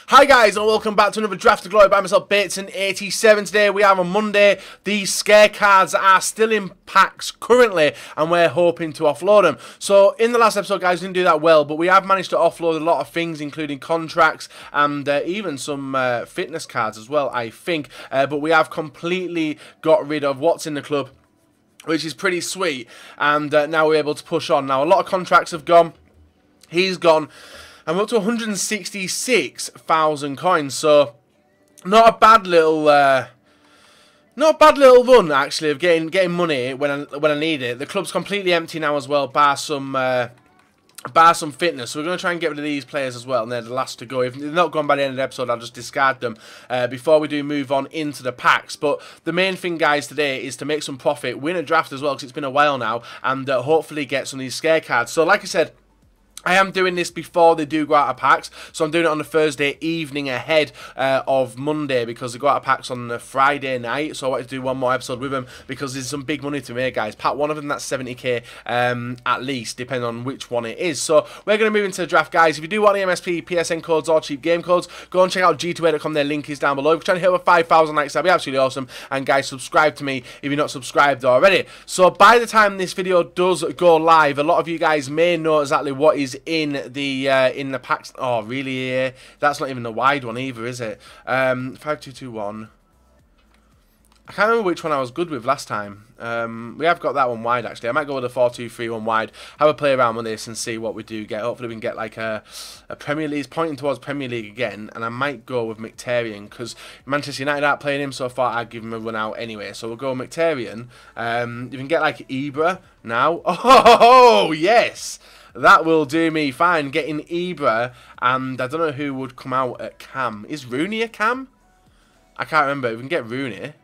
Hi guys and welcome back to another Draft of Glory by myself, Bateson87. Today we are on Monday. These scare cards are still in packs currently and we're hoping to offload them. So in the last episode guys, we didn't do that well, but we have managed to offload a lot of things including contracts and even some fitness cards as well, I think. But we have completely got rid of what's in the club, which is pretty sweet, and now we're able to push on. Now a lot of contracts have gone. He's gone. And we're up to 166,000 coins, so not a bad little run actually of getting money when I need it. The club's completely empty now as well, bar some fitness. So we're going to try and get rid of these players as well, and they're the last to go. If they're not gone by the end of the episode, I'll just discard them before we do move on into the packs. But the main thing, guys, today is to make some profit, win a draft as well, because it's been a while now, and hopefully get some of these scare cards. So like I said, I am doing this before they do go out of packs, so I'm doing it on the Thursday evening ahead of Monday because they go out of packs on the Friday night, so I wanted to do one more episode with them because there's some big money to make, guys. Pack one of them, that's 70k at least, depending on which one it is. So we're going to move into the draft, guys. If you do want MSP, PSN codes or cheap game codes, go and check out g2a.com, their link is down below. If you're trying to hit over 5,000 likes, that'd be absolutely awesome. And guys, subscribe to me if you're not subscribed already. So by the time this video does go live, a lot of you guys may know exactly what is in the packs. Oh really? That's not even the wide one either, is it? 5221. I can't remember which one I was good with last time. We have got that one wide actually. I might go with a 4-2-3-1 wide. Have a play around with this and see what we do get. Hopefully we can get like a Premier League, pointing towards Premier League again. And I might go with Mkhitaryan because Manchester United aren't playing him so far. I'd give him a run out anyway. So we'll go with Mkhitaryan. You can get like Ibra now. Oh yes! That will do me fine, getting Ibra, and I don't know who would come out at Cam. Is Rooney a Cam? I can't remember. If we can get Rooney,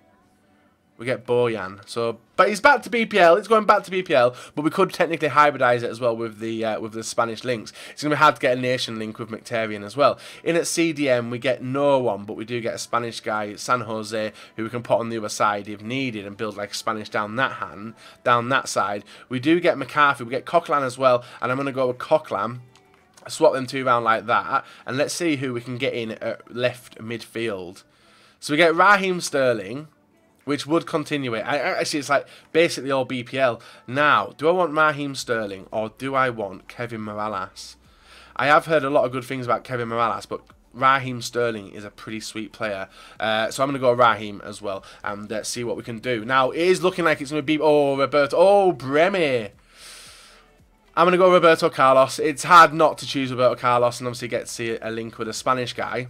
we get Bojan. So, but he's back to BPL. It's going back to BPL, but we could technically hybridize it as well with the Spanish links. It's gonna be hard to get a nation link with Mkhitaryan as well. In at CDM, we get no one, but we do get a Spanish guy, San Jose, who we can put on the other side if needed and build like Spanish down that side. We do get McCarthy. We get Coquelin as well, and I'm gonna go with Coquelin. Swap them two around like that, and let's see who we can get in at left midfield. So we get Raheem Sterling, which would continue it. Actually, it's like basically all BPL. Now, do I want Raheem Sterling or do I want Kevin Morales? I have heard a lot of good things about Kevin Morales, but Raheem Sterling is a pretty sweet player. So I'm going to go Raheem as well and see what we can do. Now, it is looking like it's going to be... Oh, Roberto. Oh, Bremy. I'm going to go Roberto Carlos. It's hard not to choose Roberto Carlos and obviously get to see a link with a Spanish guy.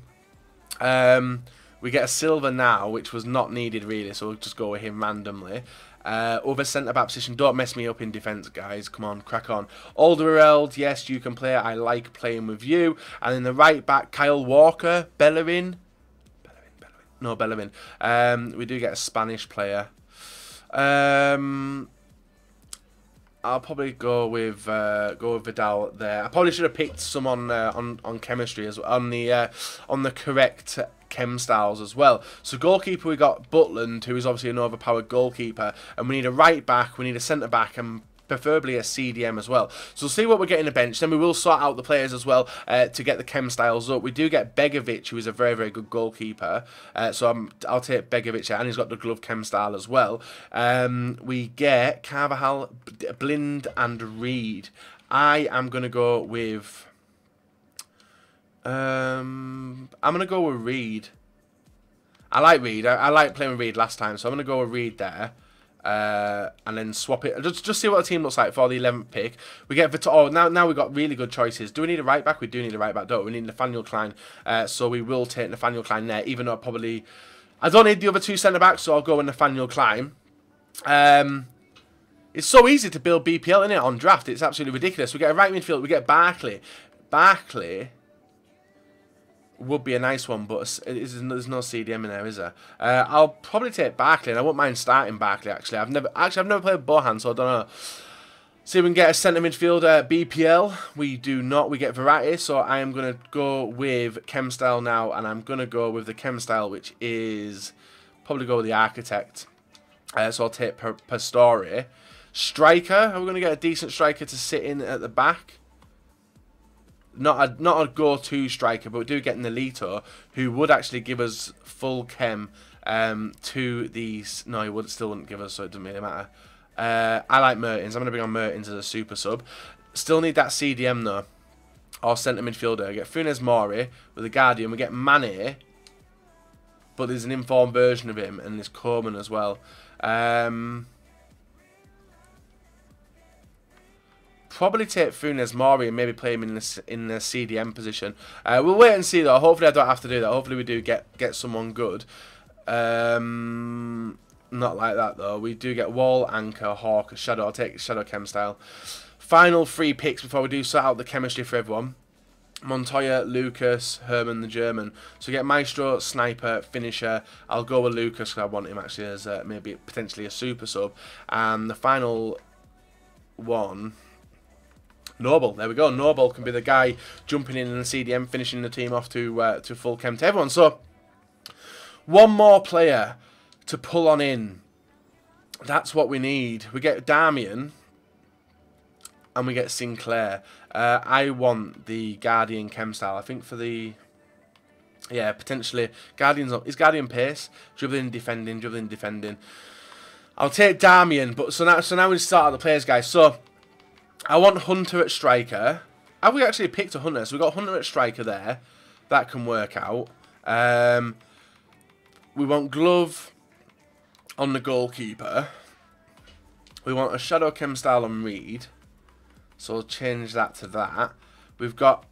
We get a silver now, which was not needed really, so we'll just go with him randomly. Other centre-back position, don't mess me up in defence, guys. Come on, crack on. Alderweireld, yes, you can play. I like playing with you. And in the right back, Kyle Walker, Bellerin. No, Bellerin. We do get a Spanish player. I'll probably go with Vidal there. I probably should have picked some on chemistry as well, on the correct chem styles as well. So goalkeeper, we got Butland, who is obviously an overpowered goalkeeper, and we need a right back, we need a centre back, and preferably a CDM as well. So we'll see what we're getting a bench. Then we will sort out the players as well to get the chem styles up. We do get Begovic, who is a very, very good goalkeeper. So I'll take Begovic, and he's got the glove chem style as well. We get Carvajal, Blind, and Reed. I am going to go with... I'm going to go with Reed. I like Reed. I like playing with Reed last time, so I'm going to go with Reed there. And then swap it. Just see what the team looks like for the 11th pick. We get Vitor. Oh, now we've got really good choices. Do we need a right back? We do need a right back, don't we? We need Nathaniel Klein. So we will take Nathaniel Klein there, even though I don't need the other two centre backs, so I'll go with Nathaniel Klein. It's so easy to build BPL, isn't it, on draft? It's absolutely ridiculous. We get a right midfield. We get Barkley. Barkley would be a nice one, but there's no CDM in there, is there? I'll probably take Barkley, and I wouldn't mind starting Barkley. I've never played Bohan, so I don't know. See if we can get a centre midfielder BPL. We do not. We get variety, so I am going to go with chem style now, and I'm going to go with the chem style, which is probably go with the architect. So I'll take Pastore. Striker. Are we going to get a decent striker to sit in at the back? not a go-to striker, but we do get Nolito, who would actually give us full chem to these. No, he still wouldn't give us, so it doesn't really matter. I like Mertens. I'm going to bring on Mertens as a super sub. Still need that CDM though, or centre midfielder. I get Funes Mori with the Guardian. We get Mane, but there's an informed version of him, and there's Coleman as well. Probably take Funes Mori and maybe play him in the CDM position. We'll wait and see though. Hopefully I don't have to do that. Hopefully we do get someone good. Not like that though. We do get Wall, Anchor, Hawk, Shadow. I'll take Shadow Chem style. Final 3 picks before we do sort out the chemistry for everyone. Montoya, Lucas, Herman the German. So we get Maestro, Sniper, Finisher. I'll go with Lucas because I want him actually as maybe potentially a super sub. And the final one, Noble. There we go. Noble can be the guy jumping in the CDM, finishing the team off to full chem to everyone. So one more player to pull on in. That's what we need. We get Damian and we get Sinclair. I want the Guardian chem style. I think for the... Yeah, potentially. Is Guardian pace? Dribbling, defending. I'll take Damian. But so now we start the players, guys. So I want Hunter at striker. Have we actually picked a Hunter? So we've got Hunter at striker there. That can work out. We want Glove on the goalkeeper. We want a Shadow Chem style on Reed. So we'll change that to that. We've got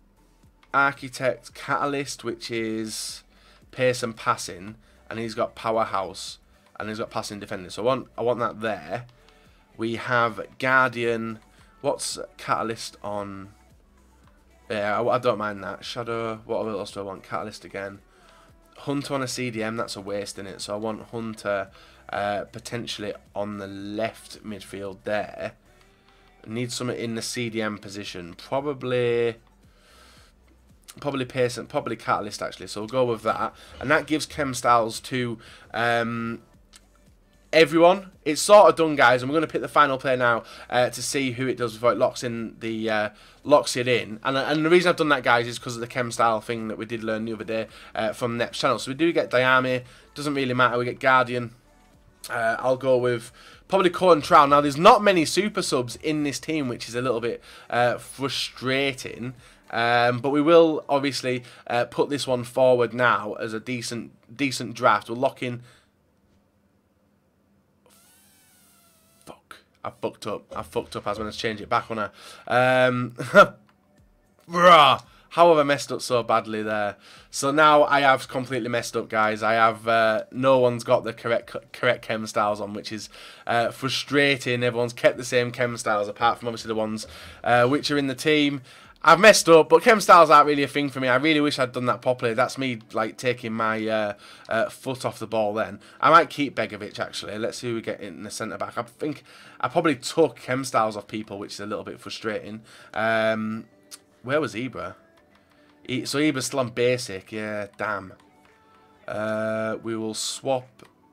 Architect Catalyst, which is pace and passing. And he's got Powerhouse. And he's got passing defending. So I want that there. We have Guardian. What's Catalyst on? Yeah, I don't mind that. Shadow. What else do I want? Catalyst again. Hunter on a CDM, that's a waste in it. So I want Hunter potentially on the left midfield there. Need something in the CDM position. Probably Pearson, probably Catalyst actually. So we'll go with that. And that gives chem styles to everyone. It's sort of done, guys, and we're going to pick the final player now to see who it does before it locks it in. And the reason I've done that, guys, is because of the chem style thing that we did learn the other day from Nep's channel. So we do get Diami. Doesn't really matter. We get Guardian. I'll go with probably Corn Trow. Now, there's not many super subs in this team, which is a little bit frustrating. But we will obviously put this one forward now as a decent draft. We'll lock in. I fucked up. I was going to change it back on her. How have I messed up so badly there? So now I have completely messed up, guys. I have no one's got the correct chem styles on, which is frustrating. Everyone's kept the same chem styles, apart from obviously the ones which are in the team. I've messed up, but chem styles aren't really a thing for me. I really wish I'd done that properly. That's me like taking my foot off the ball then. I might keep Begovic, actually. Let's see who we get in the centre-back. I think I probably took chem styles off people, which is a little bit frustrating. Where was Ibra? So Ibra's still on basic. Yeah, damn. We will swap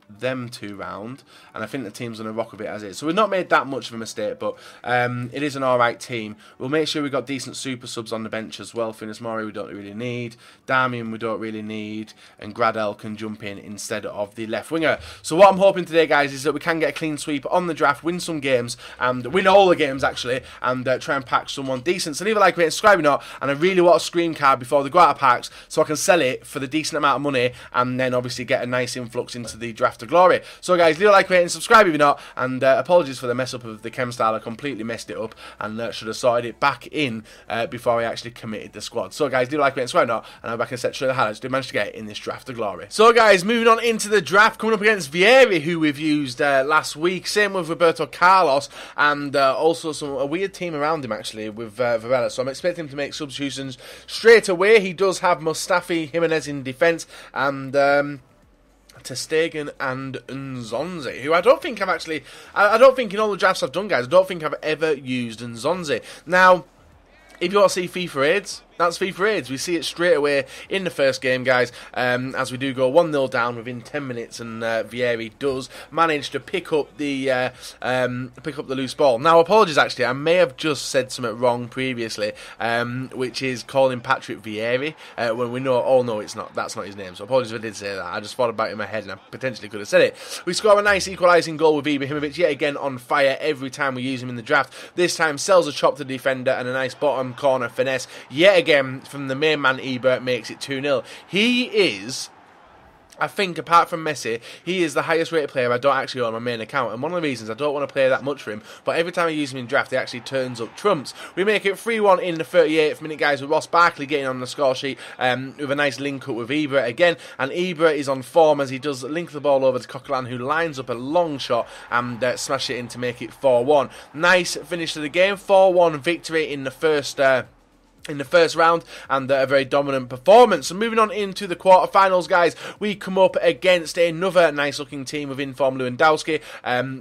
them two round, and I think the team's going to rock a bit as it is. So we've not made that much of a mistake, but it is an alright team. We'll make sure we've got decent super subs on the bench as well. Finis Mori we don't really need, Damian we don't really need, and Gradel can jump in instead of the left winger. So what I'm hoping today, guys, is that we can get a clean sweep on the draft, win some games, and win all the games actually, and try and pack someone decent. So leave a like, rate, and subscribe if not, and I really want a screen card before they go out of packs so I can sell it for the decent amount of money, and then obviously get a nice influx into the draft of glory. So guys, leave a like, rate, and subscribe if you're not, and apologies for the mess up of the chem style. I completely messed it up and should have sorted it back in before I actually committed the squad. So guys, leave a like, rate, and subscribe if not, and I'm back in a set show the highlights do manage to get in this draft of glory. So guys, moving on into the draft, coming up against Vieri, who we've used last week, same with Roberto Carlos, and also a weird team around him actually with Varela. So I'm expecting him to make substitutions straight away. He does have Mustafi Jimenez in defence, and Testegen and Nzonzi, who I don't think I've actually, I don't think in all the drafts I've done, guys, I don't think I've ever used Nzonzi. Now, if you want to see FIFA aids, That's FIFA AIDS. We see it straight away in the first game, guys, as we do go 1-0 down within 10 minutes, and Vieri does manage to pick up the loose ball. Now, apologies, actually, I may have just said something wrong previously, which is calling Patrick Vieri, when we all know it's not. That's not his name, so apologies if I did say that. I just thought about it in my head, and I potentially could have said it. We score a nice equalising goal with Ibrahimovic, yet again on fire every time we use him in the draft. This time, sells a chop to the defender, and a nice bottom corner finesse, yet again from the main man Ibra, makes it 2-0. He is, I think, apart from Messi, he is the highest rated player I don't actually own on my main account, and one of the reasons I don't want to play that much for him, but every time I use him in draft, he actually turns up trumps. We make it 3-1 in the 38th minute, guys, with Ross Barkley getting on the score sheet with a nice link up with Ibra again, and Ibra is on form as he does link the ball over to Coquelin, who lines up a long shot and smash it in to make it 4-1. Nice finish to the game, 4-1 victory in the first round, and a very dominant performance. So moving on into the quarterfinals, guys, we come up against another nice looking team of in-form Lewandowski,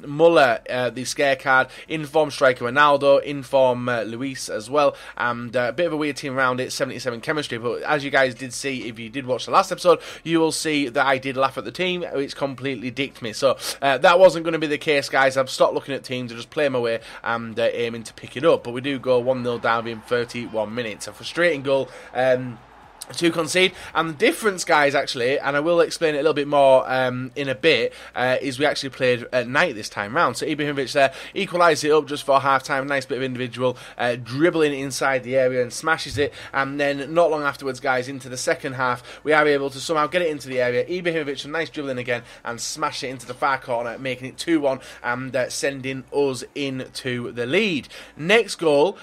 Muller, the scare card, in-form striker Ronaldo, in-form Luis as well, and a bit of a weird team around it, 77 chemistry, but as you guys did see, if you did watch the last episode, you will see that I did laugh at the team, which completely dicked me. So that wasn't going to be the case, guys. I've stopped looking at teams and just play my way and aiming to pick it up, but we do go 1-0 down in 31 minutes. A frustrating goal to concede, and the difference, guys, actually, and I will explain it a little bit more in a bit, is we actually played at night this time round. So Ibrahimovic there equalised it up just for half-time, nice bit of individual dribbling inside the area and smashes it, and then not long afterwards, guys, into the second half, we are able to somehow get it into the area. Ibrahimovic, a nice dribbling again, and smash it into the far corner, making it 2-1, and sending us into the lead. Next goal,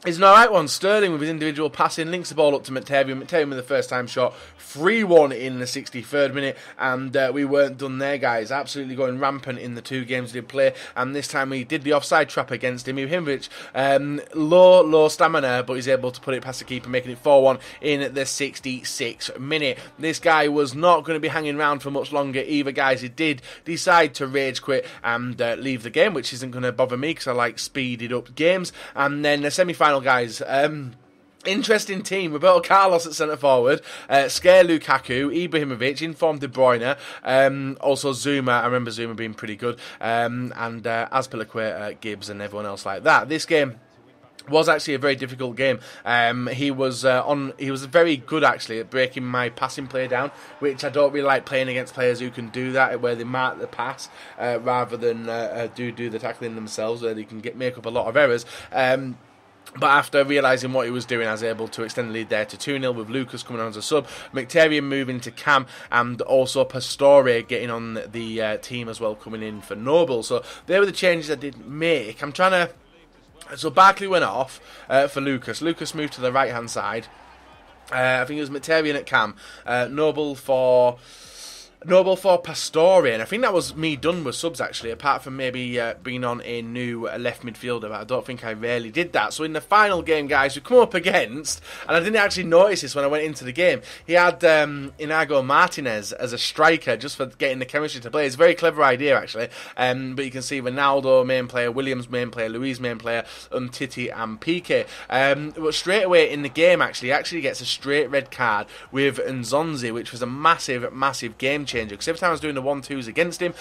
is an alright one. Sterling with his individual passing links the ball up to Mkhitaryan. Mkhitaryan with the first time shot. 3-1 in the 63rd minute, and we weren't done there, guys. Absolutely going rampant in the two games we did play, and this time we did the offside trap against him. Ibrahimovic, low stamina, but he's able to put it past the keeper, making it 4-1 in the 66th minute. This guy was not going to be hanging around for much longer either, guys. He did decide to rage quit and leave the game, which isn't going to bother me because I like speeded up games. And then the semi-final, guys, interesting team. Roberto Carlos at centre forward, Scare Lukaku, Ibrahimovic, informed De Bruyne, also Zuma. I remember Zuma being pretty good, and Azpilicueta, Gibbs, and everyone else like that. This game was actually a very difficult game. He was very good actually at breaking my passing play down, which I don't really like playing against players who can do that, where they mark the pass rather than do the tackling themselves, where they can make up a lot of errors. But after realising what he was doing, I was able to extend the lead there to 2-0 with Lucas coming on as a sub, Mkhitaryan moving to Cam, and also Pastore getting on the team as well, coming in for Noble. So they were the changes I did make. So Barkley went off for Lucas. Lucas moved to the right-hand side. I think it was Mkhitaryan at Cam. Noble for Pastore, and I think that was me done with subs actually, apart from maybe bringing on a new left midfielder, but I don't think I really did that. So in the final game, guys, we come up against, and I didn't actually notice this when I went into the game, he had Inigo Martinez as a striker just for getting the chemistry to play. It's a very clever idea actually, but you can see Ronaldo main player, Williams main player, Luis main player, Titi and Piqué. But straight away in the game actually, he actually gets a straight red card with Nzonzi, which was a massive game changer, because every time I was doing the 1-2s against him,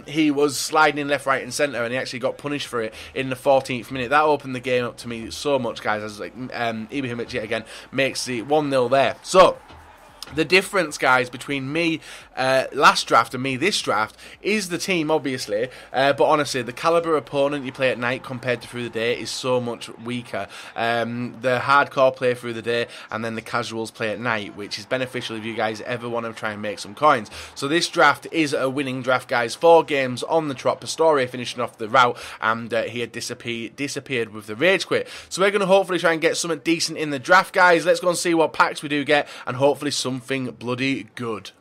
he was sliding in left, right and centre, and he actually got punished for it in the 14th minute. That opened the game up to me so much, guys. I was like, Ibrahimovic yet again makes the 1-0 there. So the difference, guys, between me last draft and me this draft is the team, obviously, but honestly, the calibre opponent you play at night compared to through the day is so much weaker. The hardcore play through the day, and then the casuals play at night, which is beneficial if you guys ever want to try and make some coins. So this draft is a winning draft, guys. 4 games on the trot. Pastore finishing off the route, and he had disappeared with the rage quit. So we're going to hopefully try and get something decent in the draft, guys. Let's go and see what packs we do get, and hopefully something bloody good.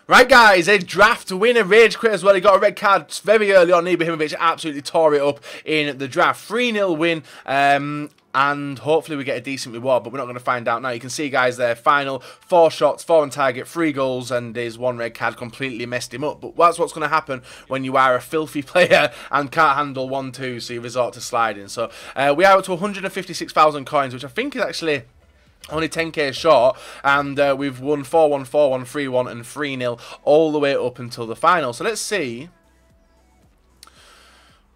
Right, guys, a draft win, a rage quit as well. He got a red card very early on. Ibrahimovic absolutely tore it up in the draft. 3-0 win, and hopefully we get a decent reward, but we're not going to find out now. You can see, guys, there, final, 4 shots, 4 on target, 3 goals, and his 1 red card completely messed him up. But that's what's going to happen when you are a filthy player and can't handle 1-2, so you resort to sliding. So we are up to 156,000 coins, which I think is actually Only 10k short, and we've won 4-1, 4-1, 3-1, and 3-0 all the way up until the final. So let's see.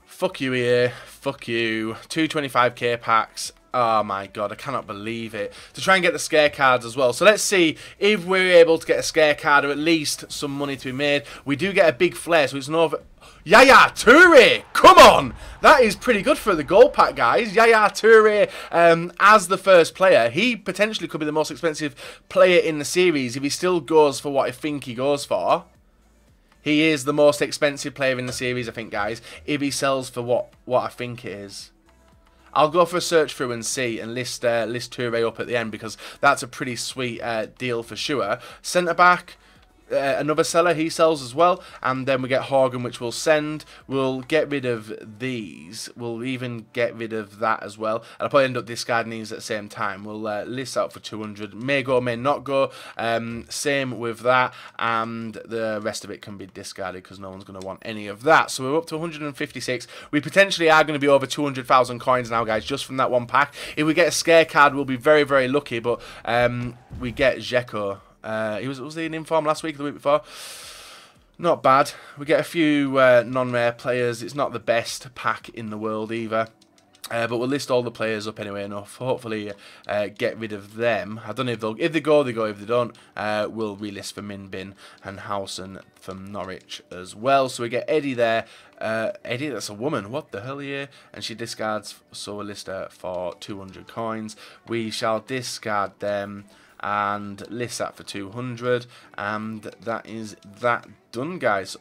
Fuck you here. Fuck you. 225k packs. Oh my god, I cannot believe it. To try and get the scare cards as well. So let's see if we're able to get a scare card or at least some money to be made. We do get a big flare, so it's an over... Yaya Toure! Come on! That is pretty good for the gold pack, guys. Yaya Toure, as the first player, he potentially could be the most expensive player in the series if he still goes for what I think he goes for. He is the most expensive player in the series, I think, guys, if he sells for what I think it is. I'll go for a search through and see and list Toure up at the end because that's a pretty sweet deal for sure. Centre back. Another seller, he sells as well, and then we get Horgan, which we'll send. We'll get rid of these. We'll even get rid of that as well, and I'll probably end up discarding these at the same time. We'll list out for 200. May go, may not go. Same with that, and the rest of it can be discarded because no one's going to want any of that. So we're up to 156. We potentially are going to be over 200,000 coins now, guys, just from that one pack. If we get a scare card, we'll be very, very lucky, but we get Dzeko. Was he in inform last week or the week before? Not bad. We get a few non-rare players. It's not the best pack in the world either. But we'll list all the players up anyway enough. Hopefully get rid of them. I don't know if they'll... If they go, they go. If they don't, we'll relist for Min Bin and Howson from Norwich as well. So we get Eddie there. Eddie, that's a woman. What the hell are you? And she discards, so we'll list her for 200 coins. We shall discard them and list that for 200, and that is that done, guys.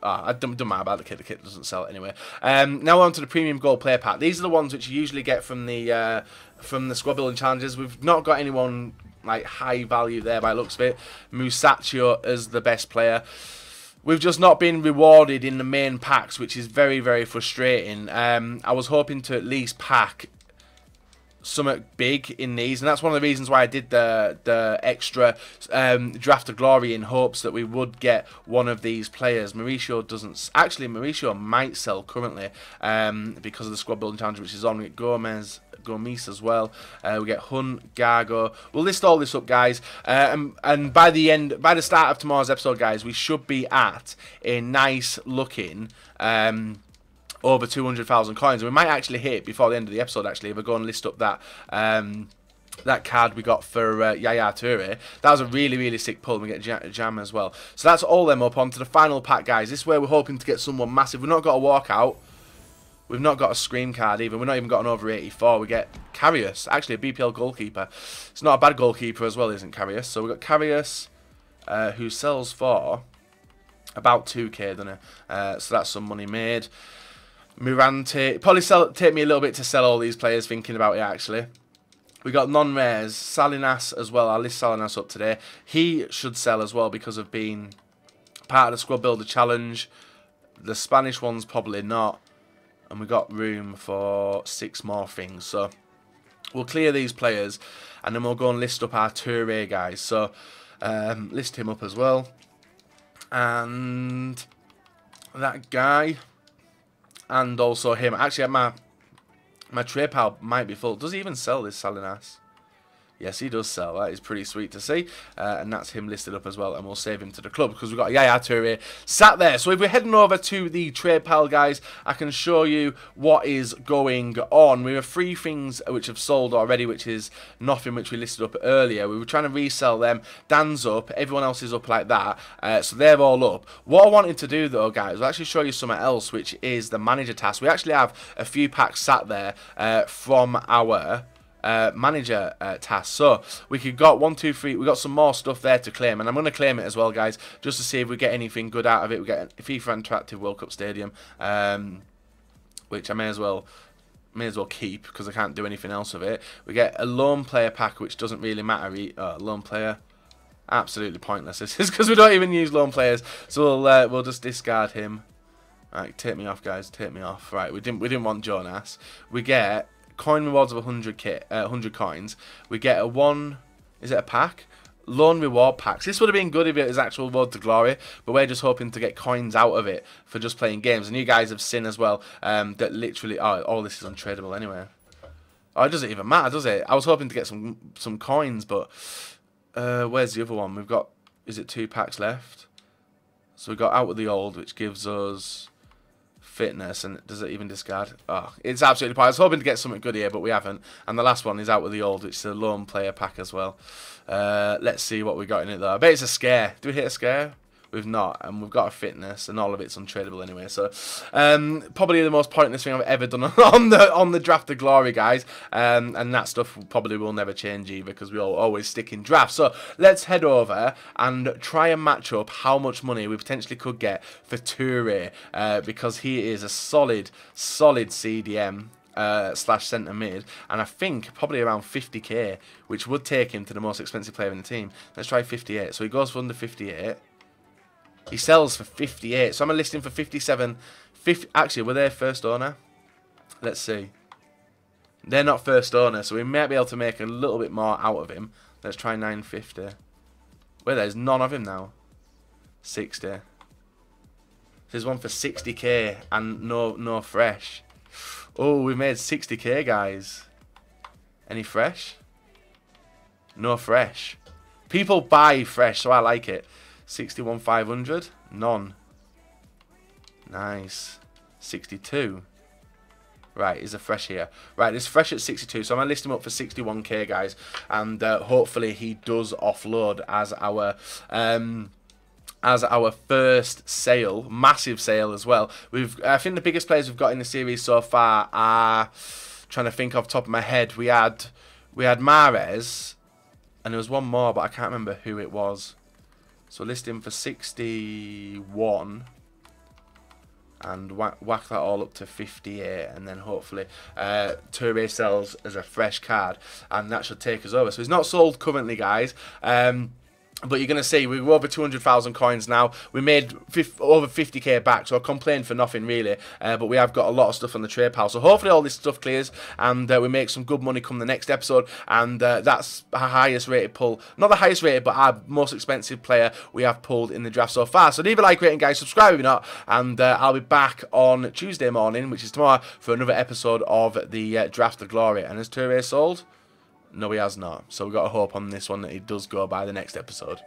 I don't matter about the kit doesn't sell it anyway. Now on to the premium gold player pack. These are the ones which you usually get from the squad building challenges. We've not got anyone like high value there by the looks of it. Musacchio as the best player. We've just not been rewarded in the main packs, which is very, very frustrating. I was hoping to at least pack something big in these, and that's one of the reasons why I did the extra draft of glory in hopes that we would get one of these players. Mauricio doesn't actually. Mauricio might sell currently because of the squad building challenge which is on. We get Gomes as well. We get Hunt, Gargo. We'll list all this up, guys, and by the start of tomorrow's episode, guys, we should be at a nice looking over 200,000 coins. We might actually hit before the end of the episode, actually, if I go and list up that that card we got for Yaya Toure. That was a really, really sick pull. We get Jam as well. So that's all them up. On to the final pack, guys. This is where we're hoping to get someone massive. We've not got a walkout. We've not got a scream card even. We've not even got an over 84. We get Karius, actually a BPL goalkeeper. It's not a bad goalkeeper as well, isn't Karius? So we've got Karius, who sells for about 2k, doesn't it? So that's some money made. Mirante, probably take me a little bit to sell all these players thinking about it actually. We got non-rares, Salinas as well. I'll list Salinas up today. He should sell as well because of being part of the squad builder challenge. The Spanish ones probably not. And we got room for 6 more things. So we'll clear these players and then we'll go and list up our Toure guys. So list him up as well. And that guy. And also him. Actually, my trade pal might be full. Does he even sell this Salinas? Yes, he does sell. That is pretty sweet to see. And that's him listed up as well. And we'll save him to the club because we've got Yaya Toure sat there. So if we're heading over to the trade pal, guys, I can show you what is going on. We have 3 things which have sold already, which is nothing which we listed up earlier. We were trying to resell them. Dan's up. Everyone else is up like that. So they're all up. What I wanted to do, though, guys, I'll actually show you something else, which is the manager task. We actually have a few packs sat there from our manager task. So we got 1, 2, 3. We got some more stuff there to claim, and I'm going to claim it as well, guys, just to see if we get anything good out of it. We get a FIFA Interactive World Cup Stadium, which I may as well keep because I can't do anything else with it. We get a loan player pack, which doesn't really matter. Loan player, absolutely pointless. This is because we don't even use loan players. So we'll just discard him. Right, take me off, guys. Take me off. Right, we didn't want Jonas. We get coin rewards of 100 coins. We get a is it a pack? Loan reward packs. This would have been good if it was actual Road to Glory, but we're just hoping to get coins out of it for just playing games. And you guys have seen as well that literally, all this is untradeable anyway. Oh, it doesn't even matter, does it? I was hoping to get some coins, but where's the other one? We've got, is it 2 packs left? So we got Out with the Old, which gives us fitness, and does it even discard? Oh, it's absolutely fine. I was hoping to get something good here, but we haven't. And the last one is Out with the Old, which is a lone player pack as well. Let's see what we got in it though. I bet it's a scare. Do we hit a scare? We've not, and we've got a fitness, and all of it's untradeable anyway. So, probably the most pointless thing I've ever done on the Draft of Glory, guys. And that stuff probably will never change either, because we all always stick in drafts. So let's head over and try and match up how much money we potentially could get for Toure, because he is a solid CDM. Slash centre mid, and I think probably around 50k, which would take him to the most expensive player in the team. Let's try 58. So he goes for under 58. He sells for 58. So I'm going to list him for 57. Actually, were they first owner? Let's see. They're not first owner, so we might be able to make a little bit more out of him. Let's try 950. Where there's none of him now. 60. There's one for 60k and no fresh. Oh, we made 60k, guys. Any fresh? No fresh. People buy fresh, so I like it. 61,500. None. Nice. 62. Right, is a fresh here. Right, there's fresh at 62, so I'm going to list him up for 61k, guys. And hopefully he does offload as our first sale, massive sale as well. I think the biggest players we've got in the series so far are, trying to think off the top of my head, we had Mahrez, and there was one more, but I can't remember who it was. So list him for 61, and whack that all up to 58, and then hopefully Toure sells as a fresh card, and that should take us over. So he's not sold currently, guys. But you're going to see, we're over 200,000 coins now. We made over 50k back, so I complain for nothing, really. But we have got a lot of stuff on the trade pile. So hopefully all this stuff clears, and we make some good money come the next episode. And that's our highest rated pull. Not the highest rated, but our most expensive player we have pulled in the draft so far. So leave a like rating, guys. Subscribe if you're not. And I'll be back on Tuesday morning, which is tomorrow, for another episode of the Draft of Glory. And has Toure sold? No, he has not. So we've got to hope on this one that he does go by the next episode.